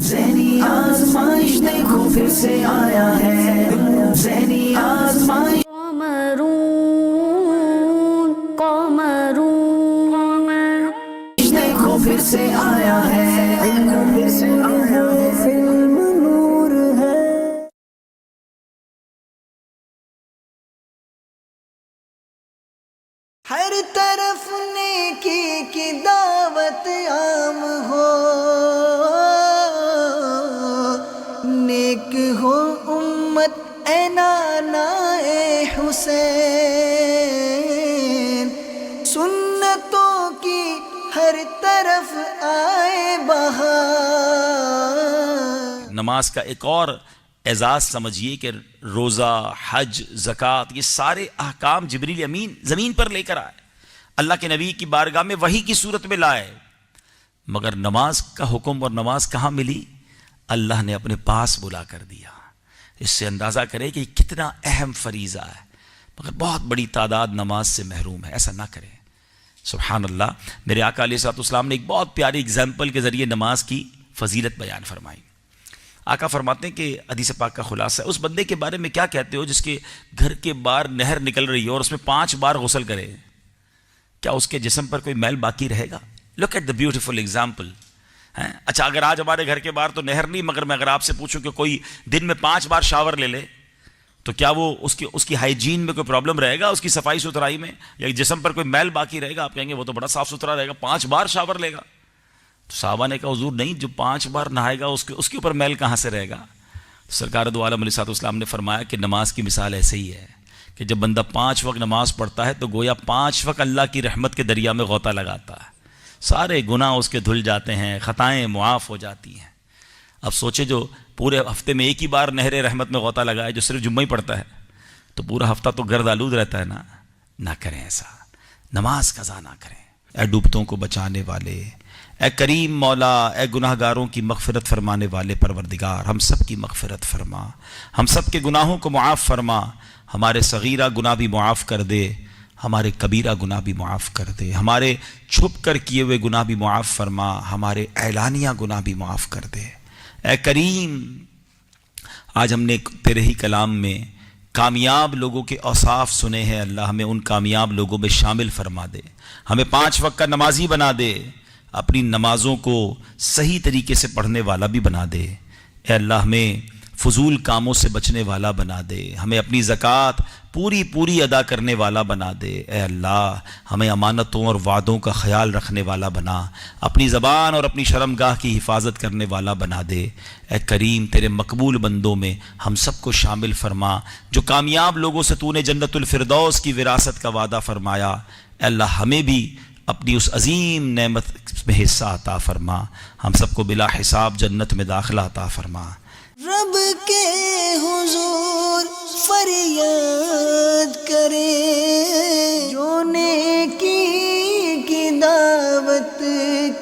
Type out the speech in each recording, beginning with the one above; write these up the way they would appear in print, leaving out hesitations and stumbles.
ذہنی آزمائش دیکھو پھر سے آیا ہے، ذہنی آزمائش دیکھو پھر سے آیا ہے، فلم نور ہے۔ ہر طرف نیکی کی دعوت عام ہو، نیک ہو امت اے نانا اے حسین، سنتوں کی ہر طرف آئے بہار۔ نماز کا ایک اور اعزاز سمجھیے کہ روزہ، حج، زکوٰۃ، یہ سارے احکام جبریل امین زمین پر لے کر آئے، اللہ کے نبی کی بارگاہ میں وحی کی صورت میں لائے، مگر نماز کا حکم اور نماز کہاں ملی؟ اللہ نے اپنے پاس بلا کر دیا۔ اس سے اندازہ کرے کہ یہ کتنا اہم فریضہ ہے، مگر بہت بڑی تعداد نماز سے محروم ہے۔ ایسا نہ کریں، سبحان اللہ۔ میرے آقا علیہ الصلوۃ والسلام نے ایک بہت پیاری اگزامپل کے ذریعے نماز کی فضیلت بیان فرمائی۔ آقا فرماتے ہیں کہ حدیث پاک کا خلاصہ ہے، اس بندے کے بارے میں کیا کہتے ہو جس کے گھر کے باہر نہر نکل رہی ہو اور اس میں 5 بار غسل کرے، کیا اس کے جسم پر کوئی میل باقی رہے گا؟ Look at the beautiful example. اچھا، اگر آج ہمارے گھر کے باہر تو نہر نہیں، مگر میں اگر آپ سے پوچھوں کہ کوئی دن میں 5 بار شاور لے لے تو کیا وہ اس کی ہائیجین میں کوئی پرابلم رہے گا، اس کی صفائی ستھرائی میں، یا جسم پر کوئی میل باقی رہے گا؟ آپ کہیں گے وہ تو بڑا صاف ستھرا رہے گا، 5 بار شاور لے گا۔ تو صحابہ نے کہا حضور نہیں، جو 5 بار نہائے گا اس کے اوپر میل کہاں سے رہے گا؟ سرکار دو عالم علیہ الصلوۃ والسلام نے فرمایا کہ نماز کی مثال ایسے ہی ہے کہ جب بندہ 5 وقت نماز پڑھتا ہے تو گویا 5 وقت اللہ کی رحمت کے دریا میں غوطہ لگاتا ہے، سارے گناہ اس کے دھل جاتے ہیں، خطائیں معاف ہو جاتی ہیں۔ اب سوچے جو پورے ہفتے میں ایک ہی بار نہر رحمت میں غوطہ لگائے، جو صرف جمعہ ہی پڑھتا ہے، تو پورا ہفتہ تو گرد آلود رہتا ہے نا۔ نہ کریں ایسا، نماز قضا نہ کریں۔ اے ڈوبتوں کو بچانے والے، اے کریم مولا، اے گناہ گاروں کی مغفرت فرمانے والے پروردگار، ہم سب کی مغفرت فرما، ہم سب کے گناہوں کو معاف فرما، ہمارے صغیرہ گناہ بھی معاف کر دے، ہمارے کبیرہ گناہ بھی معاف کر دے، ہمارے چھپ کر کیے ہوئے گناہ بھی معاف فرما، ہمارے اعلانیہ گناہ بھی معاف کر دے۔ اے کریم، آج ہم نے تیرے ہی کلام میں کامیاب لوگوں کے اوصاف سنے ہیں، اللہ ہمیں ان کامیاب لوگوں میں شامل فرما دے، ہمیں 5 وقت کا نمازی بنا دے، اپنی نمازوں کو صحیح طریقے سے پڑھنے والا بھی بنا دے۔ اے اللہ ہمیں فضول کاموں سے بچنے والا بنا دے، ہمیں اپنی زکوٰۃ پوری ادا کرنے والا بنا دے۔ اے اللہ ہمیں امانتوں اور وعدوں کا خیال رکھنے والا بنا، اپنی زبان اور اپنی شرمگاہ کی حفاظت کرنے والا بنا دے۔ اے کریم، تیرے مقبول بندوں میں ہم سب کو شامل فرما، جو کامیاب لوگوں سے تو نے جنت الفردوس کی وراثت کا وعدہ فرمایا۔ اے اللہ ہمیں بھی اپنی اس عظیم نعمت میں حصہ عطا فرما، ہم سب کو بلا حساب جنت میں داخلہ عطا فرما۔ رب کے حضور فریاد کرے، جو نیکی کی دعوت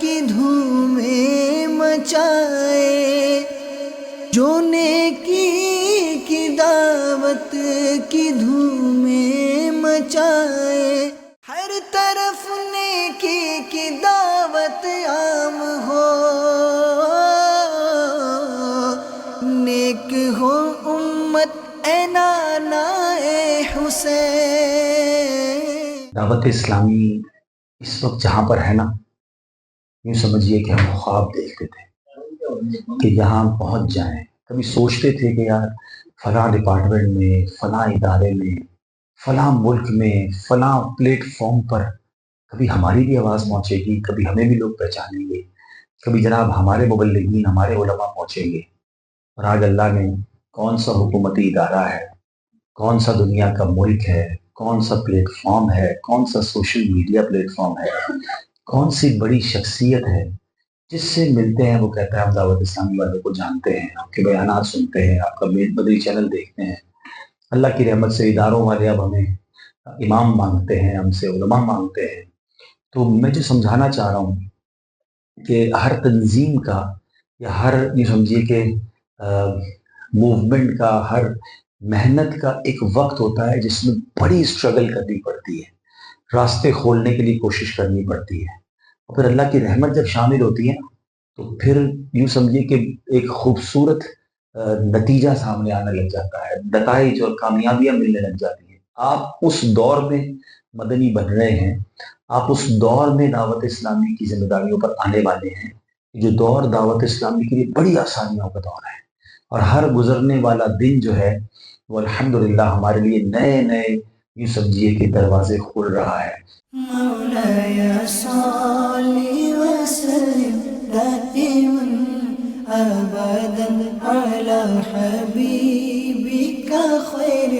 کی دھومیں مچائے، جو نیکی کی دعوت کی دھومیں مچائے، ہر طرف نیکی کی دعوت عام ہو، نیک ہو امت اے نانا اے حسین۔ دعوت اسلامی اس وقت جہاں پر ہے نا، یوں سمجھیے کہ ہم خواب دیکھتے تھے کہ یہاں پہنچ جائیں، کبھی سوچتے تھے کہ یار فلاں ڈپارٹمنٹ میں، فلاں ادارے میں، فلاں ملک میں، فلاں پلیٹ فارم پر کبھی ہماری بھی آواز پہنچے گی، کبھی ہمیں بھی لوگ پہچانیں گے، کبھی جناب ہمارے مبلغین، ہمارے علماء پہنچیں گے۔ اور آج اللہ نے کون سا حکومتی ادارہ ہے، کون سا دنیا کا ملک ہے، کون سا پلیٹ فارم ہے، کون سا سوشل میڈیا پلیٹ فارم ہے، کون سی بڑی شخصیت ہے جس سے ملتے ہیں وہ کہتا ہے ہم دعوت اسلامی والوں کو جانتے ہیں، آپ کے بیانات سنتے ہیں، آپ کا مدنی چینل دیکھتے ہیں۔ اللہ کی رحمت سے اداروں والے اب ہمیں امام مانگتے ہیں، ہم سے علماء مانگتے ہیں۔ تو میں جو سمجھانا چاہ رہا ہوں کہ ہر تنظیم کا یا ہر یہ سمجھیے کہ موومنٹ کا، ہر محنت کا ایک وقت ہوتا ہے جس میں بڑی اسٹرگل کرنی پڑتی ہے، راستے کھولنے کے لیے کوشش کرنی پڑتی ہے، اور پھر اللہ کی رحمت جب شامل ہوتی ہے تو پھر یوں سمجھیے کہ ایک خوبصورت نتیجہ سامنے آنے لگ جاتا ہے، نتائج اور کامیابیاں ملنے لگ جاتی ہیں۔ آپ اس دور میں مدنی بن رہے ہیں، آپ اس دور میں دعوت اسلامی کی ذمہ داریوں پر آنے والے ہیں، جو دور دعوت اسلامی کے لیے بڑی آسانیوں کا دور ہے، اور ہر گزرنے والا دن جو ہے وہ الحمدللہ ہمارے لیے نئے نئے یوں سمجھیے کہ دروازے کھول رہا ہے۔ مولاي صل وسلم دائما ابدا على حبيبك خير